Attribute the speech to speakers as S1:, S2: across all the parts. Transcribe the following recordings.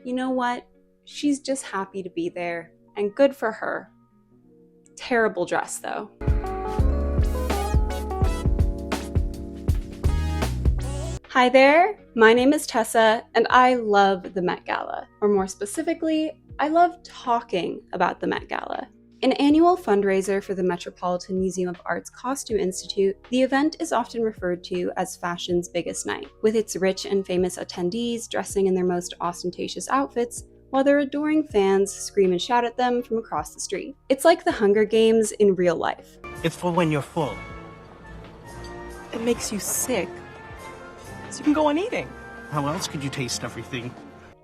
S1: you know what? She's just happy to be there, and good for her. Terrible dress, though. Hi there, my name is Tessa, and I love the Met Gala. Or more specifically, I love talking about the Met Gala. An annual fundraiser for the Metropolitan Museum of Art's Costume Institute, the event is often referred to as fashion's biggest night, with its rich and famous attendees dressing in their most ostentatious outfits, while their adoring fans scream and shout at them from across the street. It's like the Hunger Games in real life.
S2: It's for when you're full.
S3: It makes you sick, so you can go on eating.
S2: How else could you taste everything?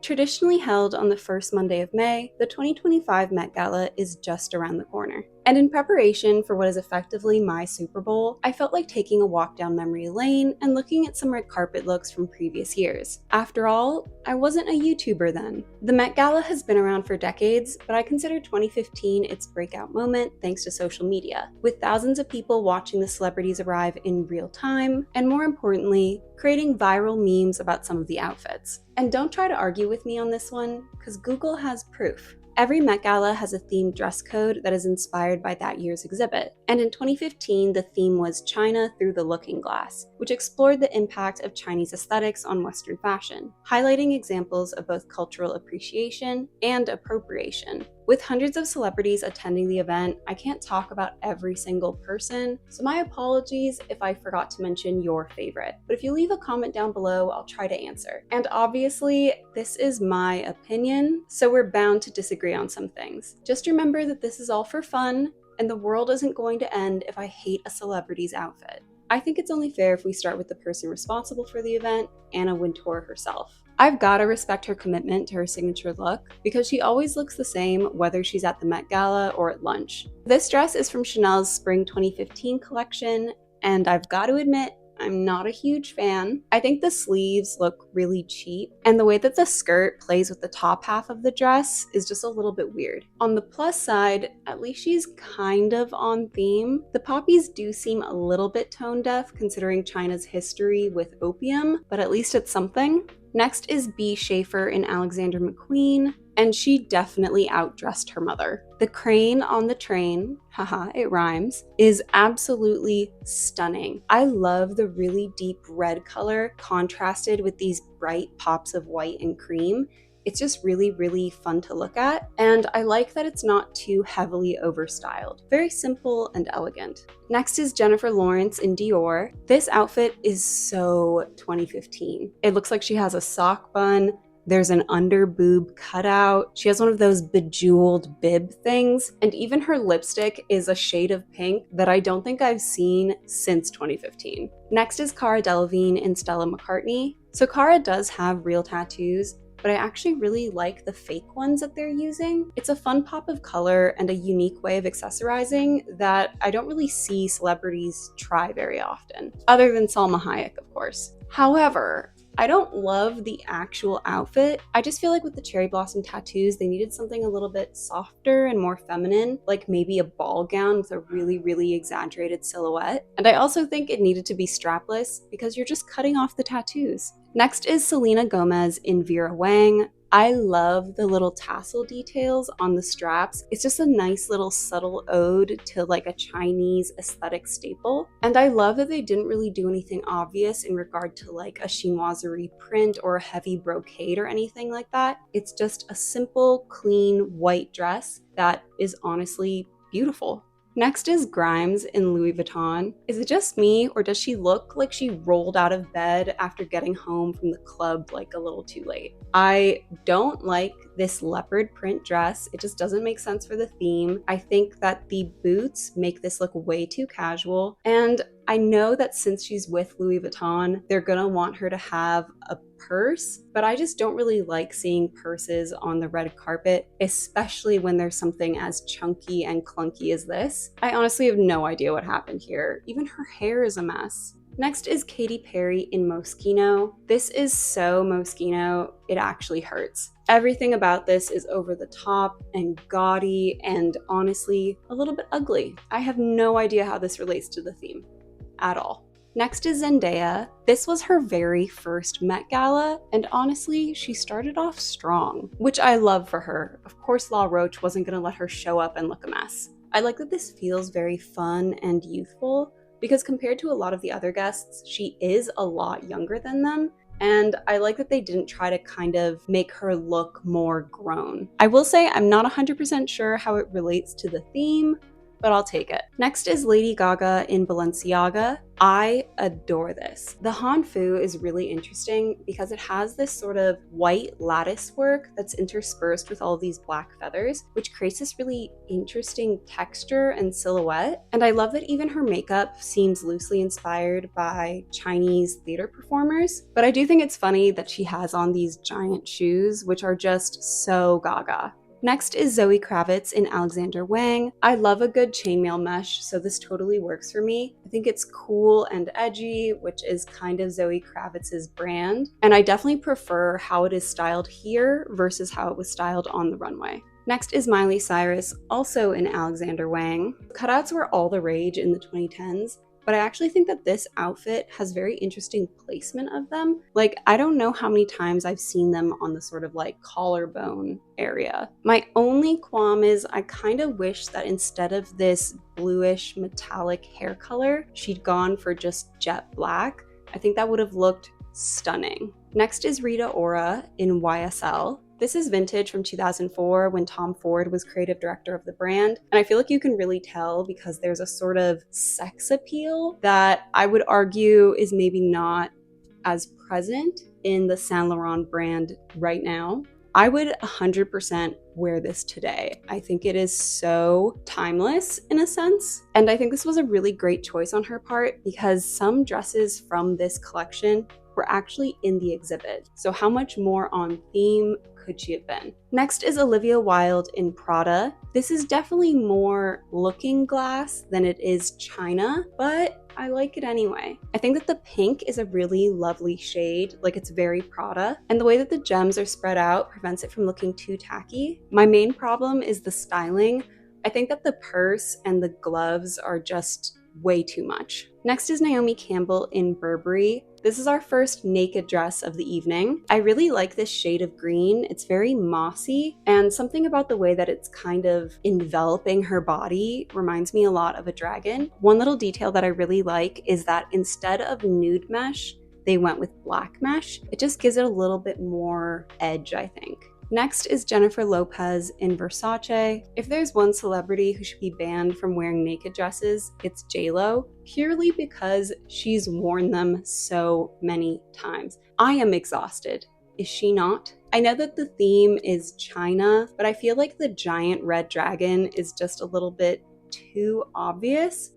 S1: Traditionally held on the first Monday of May, the 2025 Met Gala is just around the corner. And in preparation for what is effectively my Super Bowl, I felt like taking a walk down memory lane and looking at some red carpet looks from previous years. After all, I wasn't a YouTuber then. The Met Gala has been around for decades, but I consider 2015 its breakout moment thanks to social media, with thousands of people watching the celebrities arrive in real time, and more importantly, creating viral memes about some of the outfits. And don't try to argue with me on this one, because Google has proof. Every Met Gala has a themed dress code that is inspired by that year's exhibit, and in 2015 the theme was China Through the Looking Glass, which explored the impact of Chinese aesthetics on Western fashion, highlighting examples of both cultural appreciation and appropriation. With hundreds of celebrities attending the event, I can't talk about every single person, so my apologies if I forgot to mention your favorite. But if you leave a comment down below, I'll try to answer. And obviously, this is my opinion, so we're bound to disagree on some things. Just remember that this is all for fun, and the world isn't going to end if I hate a celebrity's outfit. I think it's only fair if we start with the person responsible for the event, Anna Wintour herself. I've gotta respect her commitment to her signature look because she always looks the same whether she's at the Met Gala or at lunch. This dress is from Chanel's Spring 2015 collection, and I've got to admit, I'm not a huge fan. I think the sleeves look really cheap, and the way that the skirt plays with the top half of the dress is just a little bit weird. On the plus side, at least she's kind of on theme. The poppies do seem a little bit tone deaf considering China's history with opium, but at least it's something. Next is B. Shaffer in Alexander McQueen, and she definitely outdressed her mother. The crane on the train, haha, it rhymes, is absolutely stunning. I love the really deep red color contrasted with these bright pops of white and cream. It's just really, really fun to look at, and I like that it's not too heavily overstyled. Very simple and elegant. Next is Jennifer Lawrence in Dior. This outfit is so 2015. It looks like she has a sock bun, there's an under boob cutout, she has one of those bejeweled bib things, and even her lipstick is a shade of pink that I don't think I've seen since 2015. Next is Cara Delevingne in Stella McCartney. So Cara does have real tattoos, but I actually really like the fake ones that they're using. It's a fun pop of color and a unique way of accessorizing that I don't really see celebrities try very often, other than Salma Hayek, of course. However, I don't love the actual outfit. I just feel like with the cherry blossom tattoos, they needed something a little bit softer and more feminine, like maybe a ball gown with a really, really exaggerated silhouette. And I also think it needed to be strapless because you're just cutting off the tattoos. Next is Selena Gomez in Vera Wang. I love the little tassel details on the straps. It's just a nice little subtle ode to like a Chinese aesthetic staple. And I love that they didn't really do anything obvious in regard to like a chinoiserie print or a heavy brocade or anything like that. It's just a simple, clean white dress that is honestly beautiful. Next is Grimes in Louis Vuitton. Is it just me, or does she look like she rolled out of bed after getting home from the club like a little too late? I don't like this leopard print dress. It just doesn't make sense for the theme. I think that the boots make this look way too casual, and I know that since she's with Louis Vuitton, they're gonna want her to have a purse, but I just don't really like seeing purses on the red carpet, especially when there's something as chunky and clunky as this. I honestly have no idea what happened here. Even her hair is a mess. Next is Katy Perry in Moschino. This is so Moschino, it actually hurts. Everything about this is over the top and gaudy and honestly a little bit ugly. I have no idea how this relates to the theme at all. Next is Zendaya. This was her very first Met Gala, and honestly, she started off strong, which I love for her. Of course, La Roche wasn't gonna let her show up and look a mess. I like that this feels very fun and youthful, because compared to a lot of the other guests, she is a lot younger than them, and I like that they didn't try to kind of make her look more grown. I will say I'm not 100% sure how it relates to the theme, but I'll take it. Next is Lady Gaga in Balenciaga. I adore this. The Hanfu is really interesting because it has this sort of white lattice work that's interspersed with all these black feathers, which creates this really interesting texture and silhouette. And I love that even her makeup seems loosely inspired by Chinese theater performers. But I do think it's funny that she has on these giant shoes, which are just so Gaga. Next is Zoe Kravitz in Alexander Wang. I love a good chainmail mesh, so this totally works for me. I think it's cool and edgy, which is kind of Zoe Kravitz's brand, and I definitely prefer how it is styled here versus how it was styled on the runway. Next is Miley Cyrus, also in Alexander Wang. Cutouts were all the rage in the 2010s, but I actually think that this outfit has very interesting placement of them. Like, I don't know how many times I've seen them on the sort of like collarbone area. My only qualm is I kind of wish that instead of this bluish metallic hair color, she'd gone for just jet black. I think that would have looked stunning. Next is Rita Ora in YSL. This is vintage from 2004 when Tom Ford was creative director of the brand, and I feel like you can really tell because there's a sort of sex appeal that I would argue is maybe not as present in the Saint Laurent brand right now. I would 100% wear this today. I think it is so timeless in a sense, and I think this was a really great choice on her part because some dresses from this collection were actually in the exhibit. So how much more on theme could she have been? Next is Olivia Wilde in Prada. This is definitely more looking glass than it is china, but I like it anyway. I think that the pink is a really lovely shade, like it's very Prada, and the way that the gems are spread out prevents it from looking too tacky. My main problem is the styling. I think that the purse and the gloves are just way too much. Next is Naomi Campbell in Burberry. This is our first naked dress of the evening. I really like this shade of green. It's very mossy, and something about the way that it's kind of enveloping her body reminds me a lot of a dragon. One little detail that I really like is that instead of nude mesh, they went with black mesh. It just gives it a little bit more edge, I think. Next is Jennifer Lopez in Versace. If there's one celebrity who should be banned from wearing naked dresses, it's JLo, purely because she's worn them so many times. I am exhausted. Is she not? I know that the theme is China, but I feel like the giant red dragon is just a little bit too obvious.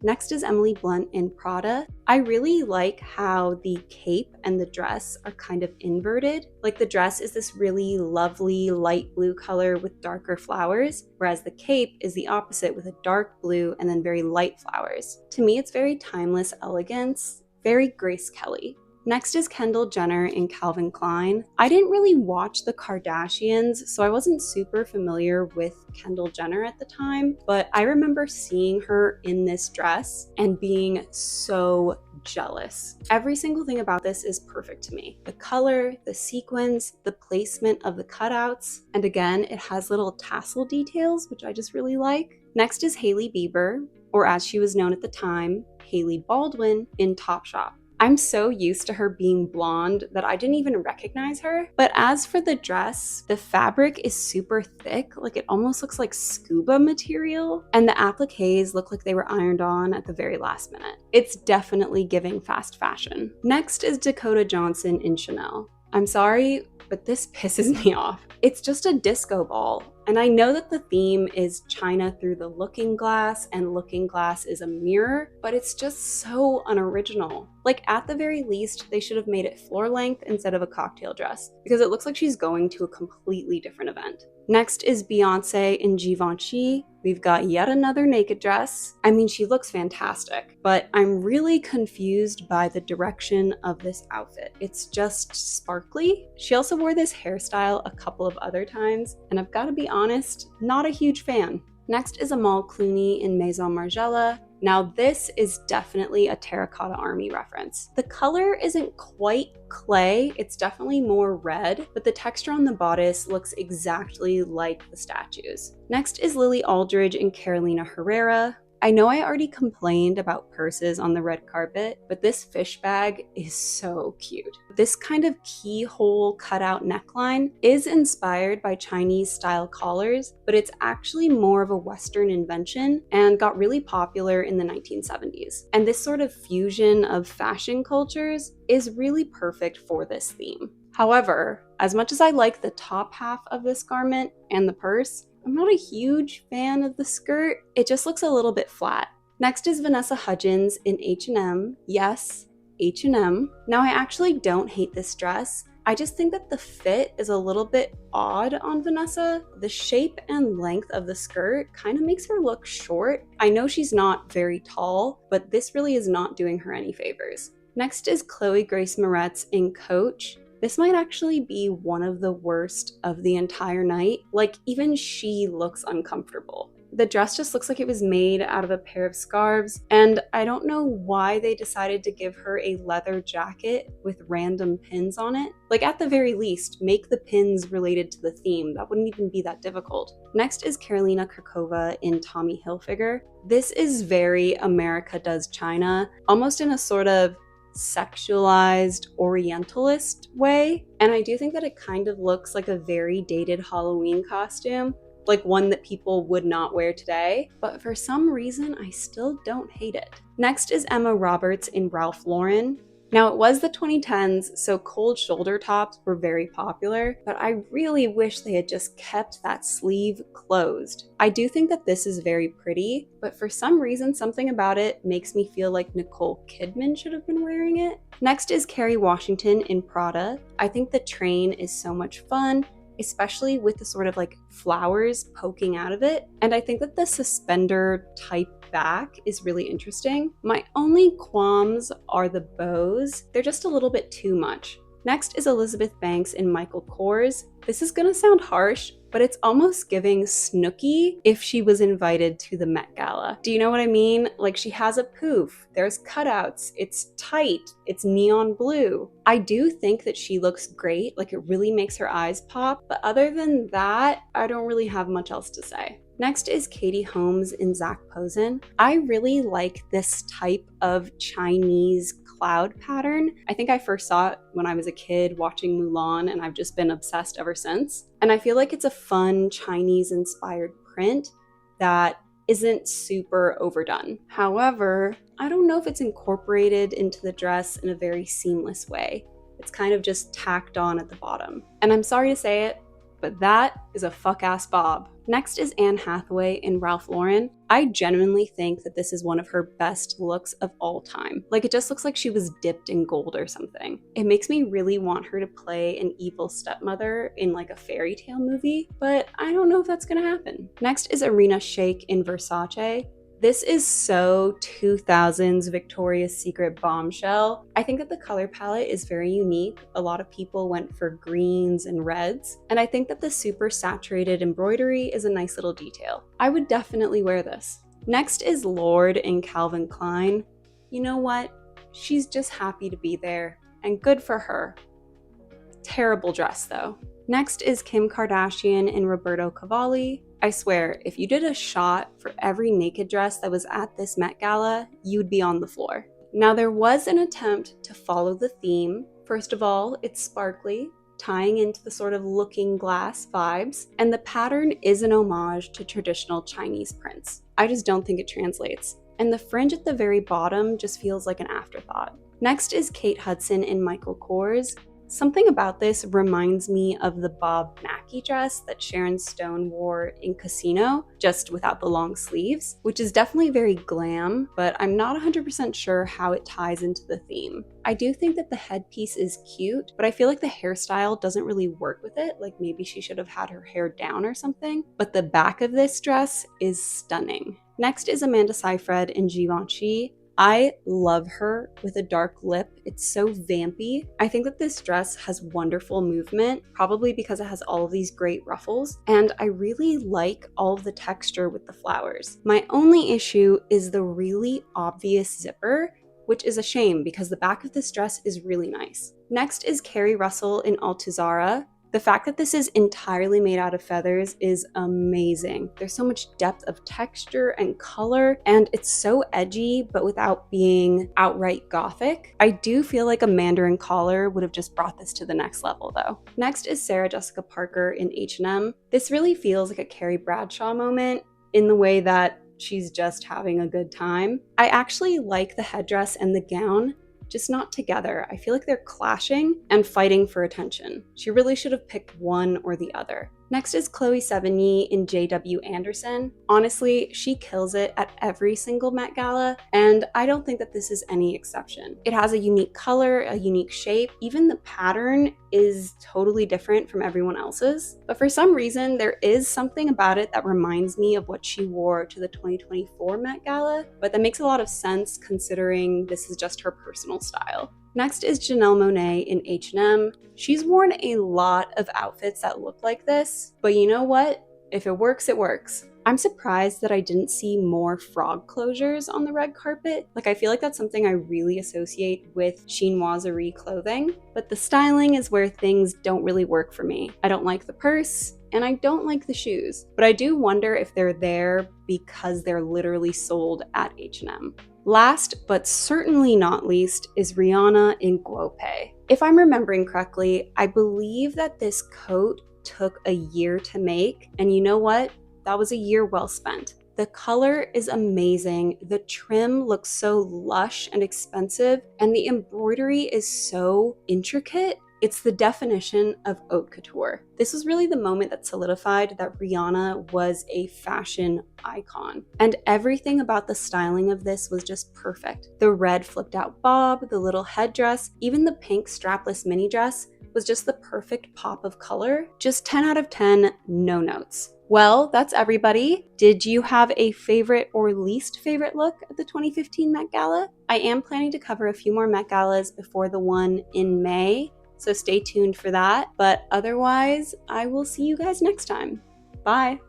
S1: Next is Emily Blunt in Prada. I really like how the cape and the dress are kind of inverted. Like the dress is this really lovely light blue color with darker flowers, whereas the cape is the opposite with a dark blue and then very light flowers. To me, it's very timeless elegance, very Grace Kelly. Next is Kendall Jenner in Calvin Klein. I didn't really watch the Kardashians, so I wasn't super familiar with Kendall Jenner at the time, but I remember seeing her in this dress and being so jealous. Every single thing about this is perfect to me. The color, the sequins, the placement of the cutouts, and again, it has little tassel details, which I just really like. Next is Hailey Bieber, or as she was known at the time, Hailey Baldwin in Topshop. I'm so used to her being blonde that I didn't even recognize her. But as for the dress, the fabric is super thick, like it almost looks like scuba material, and the appliques look like they were ironed on at the very last minute. It's definitely giving fast fashion. Next is Dakota Johnson in Chanel. I'm sorry, but this pisses me off. It's just a disco ball. And I know that the theme is China through the looking glass, and looking glass is a mirror, but it's just so unoriginal. Like at the very least, they should have made it floor length instead of a cocktail dress, because it looks like she's going to a completely different event. Next is Beyonce in Givenchy. We've got yet another naked dress. I mean, she looks fantastic, but I'm really confused by the direction of this outfit. It's just sparkly. She also wore this hairstyle a couple of other times, and I've got to be honest, not a huge fan. Next is Amal Clooney in Maison Margiela. Now this is definitely a terracotta army reference. The color isn't quite clay, it's definitely more red, but the texture on the bodice looks exactly like the statues. Next is Lily Aldridge and Carolina Herrera. I know I already complained about purses on the red carpet, but this fish bag is so cute. This kind of keyhole cutout neckline is inspired by Chinese style collars, but it's actually more of a Western invention and got really popular in the 1970s. And this sort of fusion of fashion cultures is really perfect for this theme. However, as much as I like the top half of this garment and the purse, I'm not a huge fan of the skirt. It just looks a little bit flat. Next is Vanessa Hudgens in H&M. Yes, H&M. Now I actually don't hate this dress. I just think that the fit is a little bit odd on Vanessa. The shape and length of the skirt kind of makes her look short. I know she's not very tall, but this really is not doing her any favors. Next is Chloe Grace Moretz in Coach. This might actually be one of the worst of the entire night. Like, even she looks uncomfortable. The dress just looks like it was made out of a pair of scarves, and I don't know why they decided to give her a leather jacket with random pins on it. Like, at the very least, make the pins related to the theme. That wouldn't even be that difficult. Next is Karolina Kurkova in Tommy Hilfiger. This is very America Does China, almost in a sort of sexualized orientalist way, and I do think that it kind of looks like a very dated Halloween costume, like one that people would not wear today, but for some reason I still don't hate it. Next is Emma Roberts in Ralph Lauren. Now, it was the 2010s, so cold shoulder tops were very popular, but I really wish they had just kept that sleeve closed. I do think that this is very pretty, but for some reason, something about it makes me feel like Nicole Kidman should have been wearing it. Next is Kerry Washington in Prada. I think the train is so much fun, especially with the sort of like flowers poking out of it. And I think that the suspender type back is really interesting. My only qualms are the bows. They're just a little bit too much. Next is Elizabeth Banks in Michael Kors. This is gonna sound harsh, but it's almost giving Snooki if she was invited to the Met Gala. Do you know what I mean? Like, she has a poof, there's cutouts, it's tight, it's neon blue. I do think that she looks great, like it really makes her eyes pop, but other than that, I don't really have much else to say. Next is Katie Holmes in Zac Posen. I really like this type of Chinese cloud pattern. I think I first saw it when I was a kid watching Mulan, and I've just been obsessed ever since. And I feel like it's a fun Chinese-inspired print that isn't super overdone. However, I don't know if it's incorporated into the dress in a very seamless way. It's kind of just tacked on at the bottom. And I'm sorry to say it, but that is a fuck-ass bob. Next is Anne Hathaway in Ralph Lauren. I genuinely think that this is one of her best looks of all time. Like, it just looks like she was dipped in gold or something. It makes me really want her to play an evil stepmother in like a fairy tale movie, but I don't know if that's gonna happen. Next is Irina Shayk in Versace. This is so 2000s Victoria's Secret bombshell. I think that the color palette is very unique. A lot of people went for greens and reds, and I think that the super saturated embroidery is a nice little detail. I would definitely wear this. Next is Lorde in Calvin Klein. You know what? She's just happy to be there, and good for her. Terrible dress though. Next is Kim Kardashian in Roberto Cavalli. I swear, if you did a shot for every naked dress that was at this Met Gala, you'd be on the floor. Now, there was an attempt to follow the theme. First of all, it's sparkly, tying into the sort of looking glass vibes, and the pattern is an homage to traditional Chinese prints. I just don't think it translates. And the fringe at the very bottom just feels like an afterthought. Next is Kate Hudson in Michael Kors. Something about this reminds me of the Bob Mackie dress that Sharon Stone wore in Casino, just without the long sleeves, which is definitely very glam, but I'm not 100% sure how it ties into the theme. I do think that the headpiece is cute, but I feel like the hairstyle doesn't really work with it, like maybe she should have had her hair down or something, but the back of this dress is stunning. Next is Amanda Seyfried in Givenchy. I love her with a dark lip. It's so vampy. I think that this dress has wonderful movement, probably because it has all of these great ruffles, and I really like all of the texture with the flowers. My only issue is the really obvious zipper, which is a shame because the back of this dress is really nice. Next is Carrie Russell in Altuzarra. The fact that this is entirely made out of feathers is amazing. There's so much depth of texture and color, and it's so edgy, but without being outright gothic. I do feel like a mandarin collar would have just brought this to the next level though. Next is Sarah Jessica Parker in H&M. This really feels like a Carrie Bradshaw moment in the way that she's just having a good time. I actually like the headdress and the gown, just not together. I feel like they're clashing and fighting for attention. She really should have picked one or the other. Next is Chloe Sevigny in J.W. Anderson. Honestly, she kills it at every single Met Gala, and I don't think that this is any exception. It has a unique color, a unique shape. Even the pattern is totally different from everyone else's. But for some reason, there is something about it that reminds me of what she wore to the 2024 Met Gala, but that makes a lot of sense considering this is just her personal style. Next is Janelle Monáe in H&M. She's worn a lot of outfits that look like this, but you know what? If it works, it works. I'm surprised that I didn't see more frog closures on the red carpet. Like, I feel like that's something I really associate with chinoiserie clothing, but the styling is where things don't really work for me. I don't like the purse, and I don't like the shoes, but I do wonder if they're there because they're literally sold at H&M. Last, but certainly not least, is Rihanna in Guope. If I'm remembering correctly, I believe that this coat took a year to make, and you know what? That was a year well spent. The color is amazing, the trim looks so lush and expensive, and the embroidery is so intricate. It's the definition of haute couture. This was really the moment that solidified that Rihanna was a fashion icon. And everything about the styling of this was just perfect. The red flipped out bob, the little headdress, even the pink strapless mini dress was just the perfect pop of color. Just 10 out of 10, no notes. Well, that's everybody. Did you have a favorite or least favorite look at the 2015 Met Gala? I am planning to cover a few more Met Galas before the one in May, so stay tuned for that. But otherwise, I will see you guys next time. Bye.